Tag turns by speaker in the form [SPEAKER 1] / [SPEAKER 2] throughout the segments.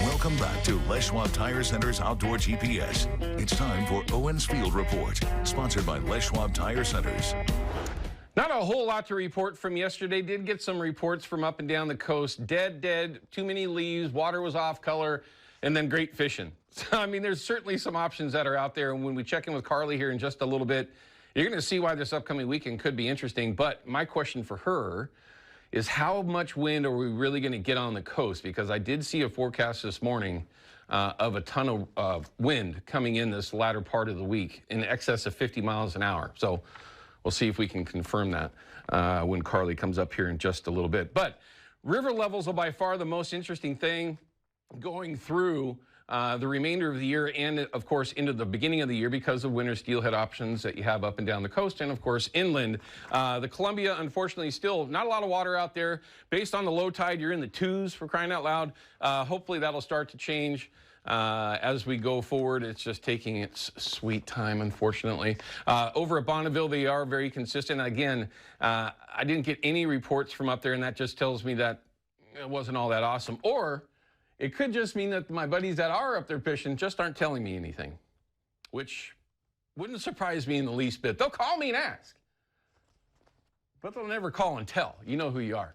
[SPEAKER 1] Welcome back to Les Schwab Tire Center's Outdoor GPS. It's time for Owin's Field Report, sponsored by Les Schwab Tire Centers.
[SPEAKER 2] Not a whole lot to report from yesterday. Did get some reports from up and down the coast. Dead, too many leaves, water was off color, and then great fishing. So, I mean, there's certainly some options that are out there. And when we check in with Carly here in just a little bit, you're going to see why this upcoming weekend could be interesting. But my question for her is, how much wind are we really going to get on the coast? Because I did see a forecast this morning of a ton of wind coming in this latter part of the week in excess of 50 miles an hour. So we'll see if we can confirm that when Carly comes up here in just a little bit. But river levels are by far the most interesting thing going through the remainder of the year and, of course, into the beginning of the year because of winter steelhead options that you have up and down the coast and, of course, inland. The Columbia, unfortunately, still not a lot of water out there. Based on the low tide, you're in the twos, for crying out loud. Hopefully that'll start to change as we go forward. It's just taking its sweet time, unfortunately. Over at Bonneville, they are very consistent. Again, I didn't get any reports from up there, and that just tells me that it wasn't all that awesome. Or it could just mean that my buddies that are up there fishing just aren't telling me anything, which wouldn't surprise me in the least bit. They'll call me and ask, but they'll never call and tell. You know who you are.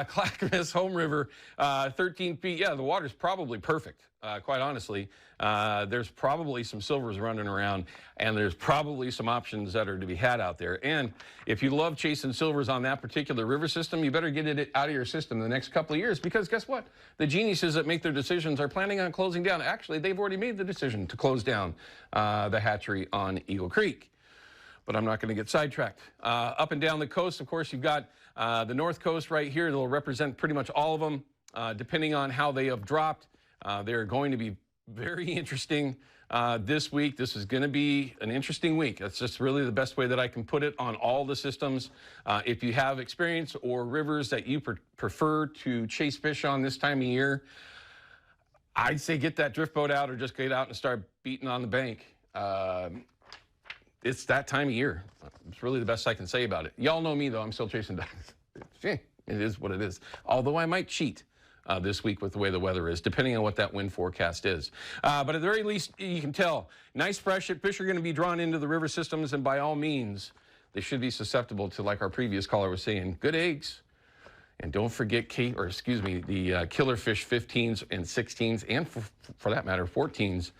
[SPEAKER 2] Clackamas, Home River, 13 feet. Yeah, the water's probably perfect, quite honestly. There's probably some silvers running around, and there's probably some options that are to be had out there. And if you love chasing silvers on that particular river system, you better get it out of your system the next couple of years, because guess what? The geniuses that make their decisions are planning on closing down. Actually, they've already made the decision to close down the hatchery on Eagle Creek. But I'm not going to get sidetracked. Up and down the coast, of course, you've got the north coast right here. They'll represent pretty much all of them, depending on how they have dropped. They're going to be very interesting this week. This is going to be an interesting week. That's just really the best way that I can put it on all the systems. If you have experience or rivers that you prefer to chase fish on this time of year, I'd say get that drift boat out or just get out and start beating on the bank. It's that time of year. It's really the best I can say about it. Y'all know me, though. I'm still chasing ducks. It is what it is. Although I might cheat this week with the way the weather is, depending on what that wind forecast is. But at the very least, you can tell, nice fresh fish are going to be drawn into the river systems, and by all means, they should be susceptible to, like our previous caller was saying, good eggs. And don't forget, the killerfish 15s and 16s, and for that matter, 14s.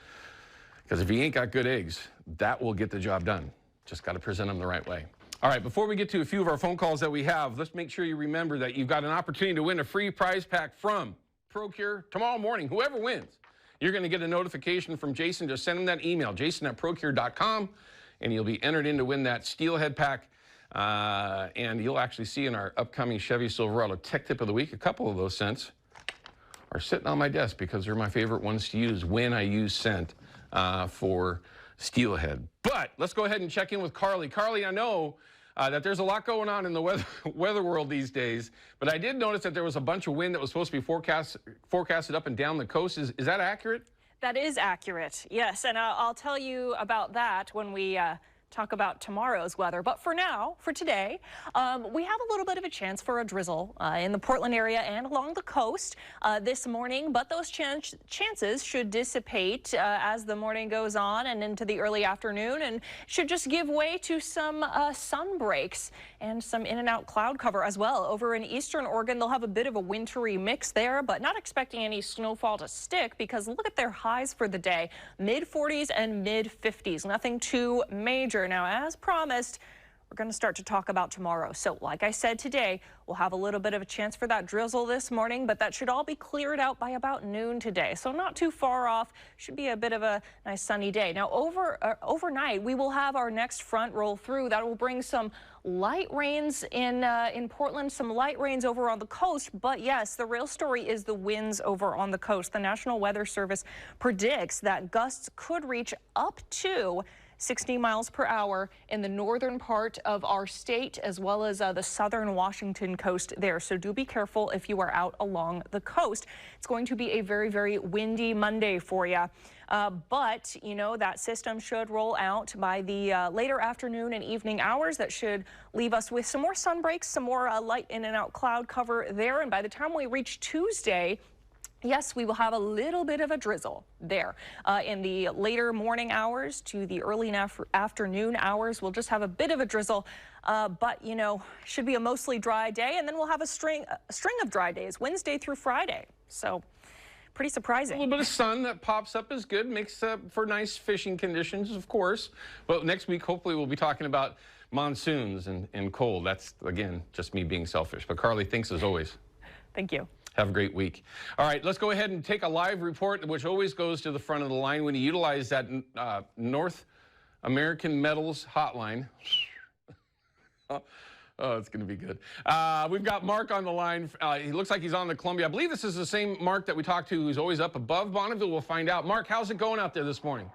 [SPEAKER 2] Because if you ain't got good eggs, that will get the job done. Just got to present them the right way. All right, before we get to a few of our phone calls that we have, let's make sure you remember that you've got an opportunity to win a free prize pack from Procure tomorrow morning. Whoever wins, you're going to get a notification from Jason. Just send him that email, jason@procure.com, and you'll be entered in to win that steelhead pack. And you'll actually see in our upcoming Chevy Silverado Tech Tip of the Week, a couple of those scents are sitting on my desk because they're my favorite ones to use when I use scent for steelhead. But let's go ahead and check in with Carly. Carly, I know that there's a lot going on in the weather world these days, but I did notice that there was a bunch of wind that was supposed to be forecasted up and down the coast. Is that accurate?
[SPEAKER 3] That is accurate, yes, and I'll tell you about that when we talk about tomorrow's weather. But for now, for today, we have a little bit of a chance for a drizzle in the Portland area and along the coast this morning, but those chances should dissipate as the morning goes on and into the early afternoon, and should just give way to some sun breaks and some in and out cloud cover as well. Over in eastern Oregon, they'll have a bit of a wintry mix there, but not expecting any snowfall to stick, because look at their highs for the day, mid-40s and mid-50s, nothing too major. Now, as promised, we're going to start to talk about tomorrow. So like I said, today we'll have a little bit of a chance for that drizzle this morning, but that should all be cleared out by about noon today. So not too far off. Should be a bit of a nice sunny day. Now overnight, we will have our next front roll through. That will bring some light rains in Portland, some light rains over on the coast. But yes, the real story is the winds over on the coast. The National Weather Service predicts that gusts could reach up to 60 miles per hour in the northern part of our state, as well as the southern Washington coast there. So do be careful if you are out along the coast. It's going to be a very, very windy Monday for you. But, you know, that system should roll out by the later afternoon and evening hours. That should leave us with some more sun breaks, some more light in and out cloud cover there. And by the time we reach Tuesday, Yes, we will have a little bit of a drizzle there in the later morning hours to the early afternoon hours. We'll just have a bit of a drizzle, but you know, should be a mostly dry day, and then we'll have a string of dry days Wednesday through Friday. So pretty surprising.
[SPEAKER 2] A little bit of sun that pops up is good, makes for nice fishing conditions, of course. But next week, hopefully, we'll be talking about monsoons and cold. That's, again, just me being selfish. But Carly, thanks as always.
[SPEAKER 3] Thank you.
[SPEAKER 2] Have a great week. All right, let's go ahead and take a live report, which always goes to the front of the line when you utilize that North American Metals hotline. Oh, it's going to be good. We've got Mark on the line. He looks like he's on the Columbia. I believe this is the same Mark that we talked to who's always up above Bonneville. We'll find out. Mark, how's it going out there this morning?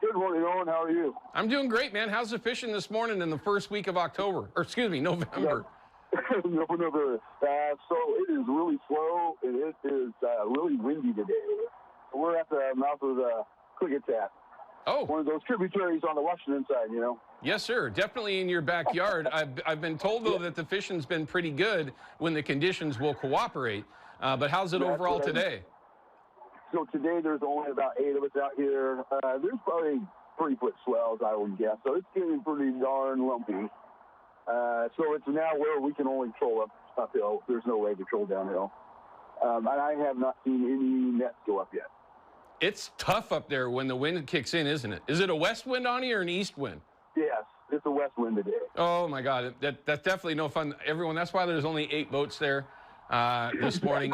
[SPEAKER 4] Good morning, Owen. How are you?
[SPEAKER 2] I'm doing great, man. How's the fishing this morning in the first week of October? Or, excuse me, November.
[SPEAKER 4] November. So it is really slow, and it is really windy today. We're at the mouth of the Klickitat.
[SPEAKER 2] Oh.
[SPEAKER 4] One of those tributaries on the Washington side, you know?
[SPEAKER 2] Yes, sir. Definitely in your backyard. I've been told, though, that the fishing's been pretty good when the conditions will cooperate. But how's it overall today?
[SPEAKER 4] So today there's only about 8 of us out here. There's probably 3-foot swells, I would guess. So it's getting pretty darn lumpy. So it's now where we can only troll uphill. There's no way to troll downhill. And I have not seen any nets go up yet.
[SPEAKER 2] It's tough up there when the wind kicks in, isn't it? Is it a west wind on you or an east wind?
[SPEAKER 4] Yes, it's a west wind today.
[SPEAKER 2] Oh, my God. That's definitely no fun. Everyone, that's why there's only 8 boats there this morning.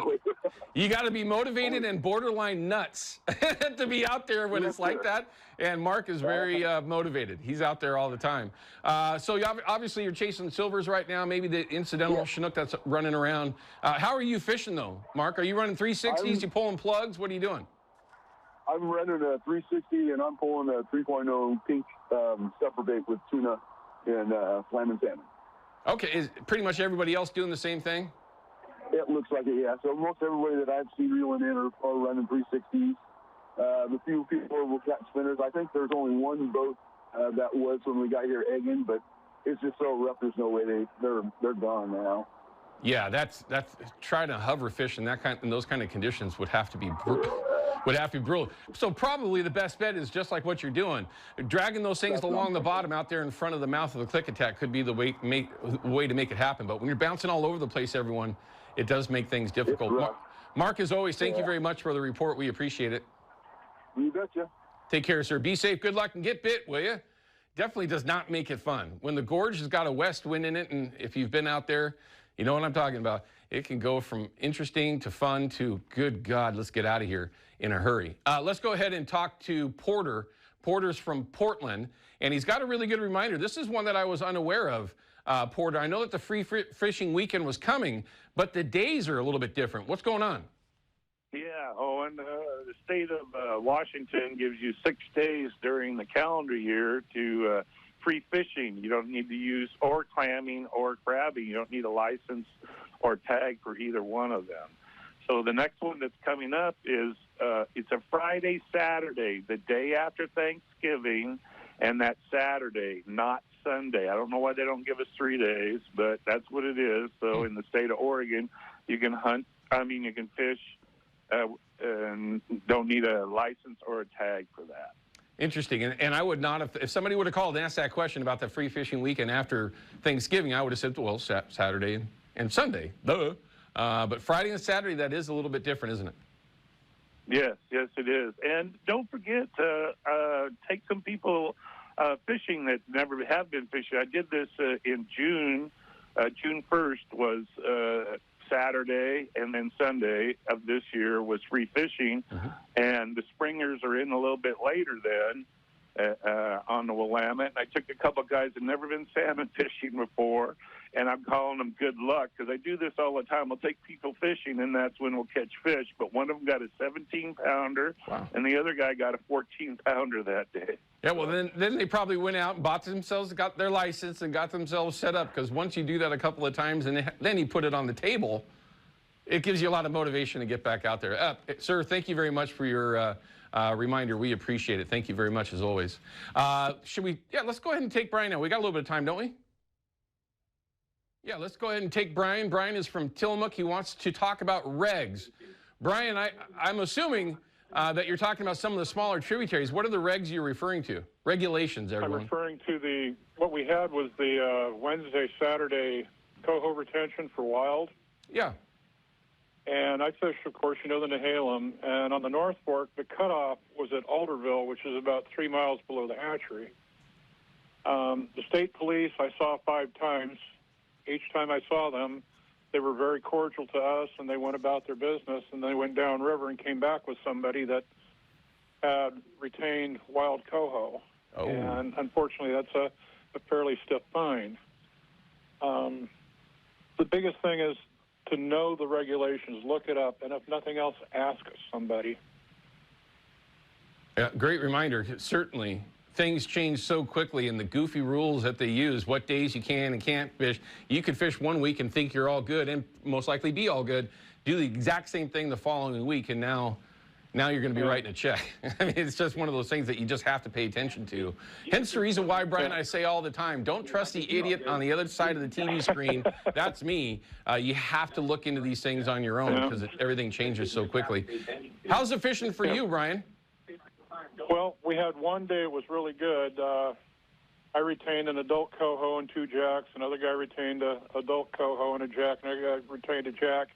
[SPEAKER 2] You got to be motivated and borderline nuts to be out there when it's like that. And Mark is very motivated. He's out there all the time. So obviously you're chasing silvers right now, maybe the incidental Chinook that's running around. How are you fishing, though, Mark? Are you running 360s? You pulling plugs? What are you doing?
[SPEAKER 4] I'm running a 360, and I'm pulling a 3.0 pink stuffer bait with tuna and flamin' salmon. Okay,
[SPEAKER 2] is pretty much everybody else doing the same thing?
[SPEAKER 4] It looks like it, yeah. So most everybody that I've seen reeling in are running 360s. The few people will catch spinners. I think there's only one boat that was when we got here egging, but it's just so rough. There's no way they're gone now.
[SPEAKER 2] Yeah, that's trying to hover fish in those kind of conditions would have to be brutal. So probably the best bet is just like what you're doing. Dragging those things along the bottom out there in front of the mouth of the Klickitat could be the way to make it happen. But when you're bouncing all over the place, everyone, it does make things difficult. Mark, as always, thank you very much for the report. We appreciate it.
[SPEAKER 4] You betcha.
[SPEAKER 2] Take care, sir. Be safe. Good luck and get bit, will you? Definitely does not make it fun. When the gorge has got a west wind in it, and if you've been out there, you know what I'm talking about. It can go from interesting to fun to, good God, let's get out of here in a hurry. Let's go ahead and talk to Porter. Porter's from Portland, and he's got a really good reminder. This is one that I was unaware of, Porter. I know that the free fishing weekend was coming, but the days are a little bit different. What's going on?
[SPEAKER 5] Yeah, Owen, the state of Washington gives you 6 days during the calendar year to free fishing. You don't need to use or clamming or crabbing. You don't need a license or tag for either one of them. So the next one that's coming up is it's a Friday, Saturday, the day after Thanksgiving, and that's Saturday, not Sunday. I don't know why they don't give us 3 days, but that's what it is. So in the state of Oregon, you can you can fish and don't need a license or a tag for that.
[SPEAKER 2] Interesting. And I would not have, if somebody would have called and asked that question about the free fishing weekend after Thanksgiving, I would have said, well, Saturday and Sunday, duh. But Friday and Saturday, that is a little bit different, isn't it?
[SPEAKER 5] Yes, it is. And don't forget to take some people fishing that never have been fishing. I did this in June. June 1st was Saturday, and then Sunday of this year was free fishing. And the springers are in a little bit later then on the Willamette. And I took a couple guys that never been salmon fishing before, and I'm calling them good luck because I do this all the time. I'll take people fishing, and that's when we'll catch fish. But one of them got a 17-pounder, and the other guy got a 14-pounder that day.
[SPEAKER 2] Yeah, well, then they probably went out and got their license and got themselves set up, because once you do that a couple of times and then you put it on the table, it gives you a lot of motivation to get back out there. Sir, thank you very much for your reminder. We appreciate it. Thank you very much, as always. Let's go ahead and take Brian now. We got a little bit of time, don't we? Yeah, let's go ahead and take Brian. Brian is from Tillamook. He wants to talk about regs. Brian, I'm assuming that you're talking about some of the smaller tributaries. What are the regs you're referring to? Regulations, everyone.
[SPEAKER 6] I'm referring to what we had was the Wednesday, Saturday coho retention for wild.
[SPEAKER 2] Yeah.
[SPEAKER 6] And I fished, of course, the Nehalem. And on the North Fork, the cutoff was at Alderville, which is about 3 miles below the hatchery. The state police I saw 5 times. Each time I saw them, they were very cordial to us, and they went about their business, and they went downriver and came back with somebody that had retained wild coho.
[SPEAKER 2] Oh.
[SPEAKER 6] And unfortunately, that's a fairly stiff fine. The biggest thing is to know the regulations, look it up, and if nothing else, ask somebody.
[SPEAKER 2] Yeah, great reminder. Certainly, things change so quickly, and the goofy rules that they use, what days you can and can't fish. You could fish one week and think you're all good and most likely be all good, do the exact same thing the following week, and now you're going to be writing a check. I mean, it's just one of those things that you just have to pay attention to. Hence the reason why, Brian, I say all the time, don't trust the idiot on the other side of the TV screen. That's me. You have to look into these things on your own because everything changes so quickly. How's the fishing for you, Brian?
[SPEAKER 6] Well, we had one day it was really good. I retained an adult coho and 2 jacks. Another guy retained an adult coho and a jack. Another guy retained a jack.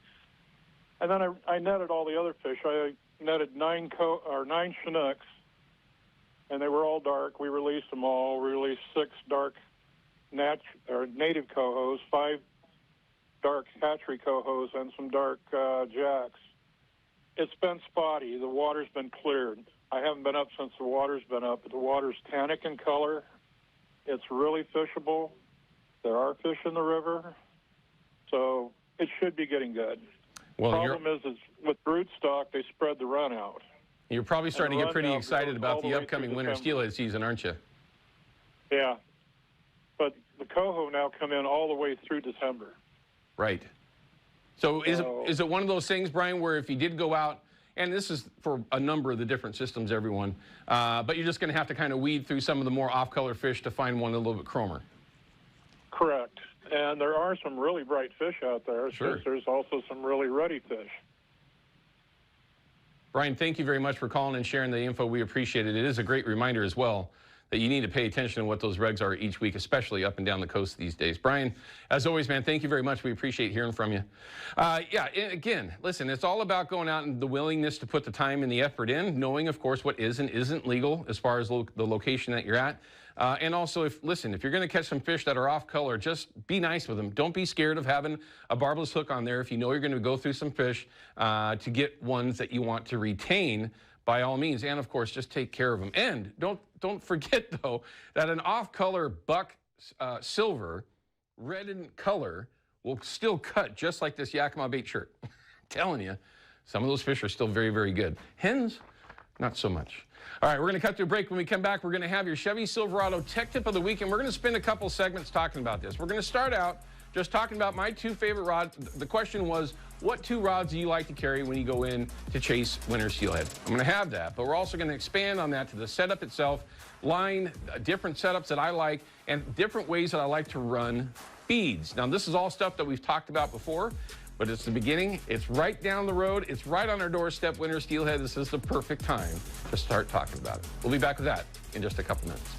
[SPEAKER 6] And then I netted all the other fish. I netted 9 Chinooks, and they were all dark. We released them all. We released 6 dark native cohos, 5 dark hatchery cohos, and some dark jacks. It's been spotty. The water's been cleared. I haven't been up since the water's been up, but the water's tannic in color. It's really fishable. There are fish in the river, so it should be getting good.
[SPEAKER 2] Well,
[SPEAKER 6] the problem is with broodstock, they spread the run out.
[SPEAKER 2] You're probably starting to get pretty excited about the upcoming winter steelhead season, aren't you?
[SPEAKER 6] Yeah. But the coho now come in all the way through December.
[SPEAKER 2] Right. So is it one of those things, Brian, where if you did go out, and this is for a number of the different systems, everyone, but you're just going to have to kind of weed through some of the more off-color fish to find one a little bit chromer?
[SPEAKER 6] Correct. And there are some really bright fish out there.
[SPEAKER 2] Sure.
[SPEAKER 6] There's also some really ruddy fish.
[SPEAKER 2] Brian, thank you very much for calling and sharing the info. We appreciate it. It is a great reminder as well that you need to pay attention to what those regs are each week, especially up and down the coast these days. Brian, as always, man, thank you very much. We appreciate hearing from you. Yeah, again, listen, it's all about going out and the willingness to put the time and the effort in, knowing, of course, what is and isn't legal as far as the location that you're at. And also, if you're going to catch some fish that are off color, just be nice with them. Don't be scared of having a barbless hook on there if you know you're going to go through some fish to get ones that you want to retain, by all means. And of course, just take care of them. And don't forget, though, that an off-color buck silver, red in color, will still cut just like this Yakima bait shirt. I'm telling you, some of those fish are still very, very good. Hens, not so much. All right, we're going to cut to a break. When we come back, we're going to have your Chevy Silverado Tech Tip of the Week, and we're going to spend a couple segments talking about this. We're going to start out just talking about my 2 favorite rods. The question was, what 2 rods do you like to carry when you go in to chase winter steelhead? I'm going to have that, but we're also going to expand on that to the setup itself, line different setups that I like, and different ways that I like to run feeds. Now, this is all stuff that we've talked about before, but it's the beginning. It's right down the road. It's right on our doorstep, winter steelhead. This is the perfect time to start talking about it. We'll be back with that in just a couple minutes.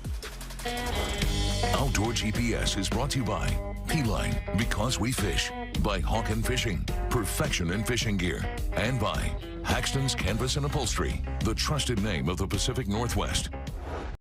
[SPEAKER 1] Outdoor GPS is brought to you by P-Line, because we fish, by Hawken Fishing, perfection in fishing gear, and by Haxton's Canvas and Upholstery, the trusted name of the Pacific Northwest.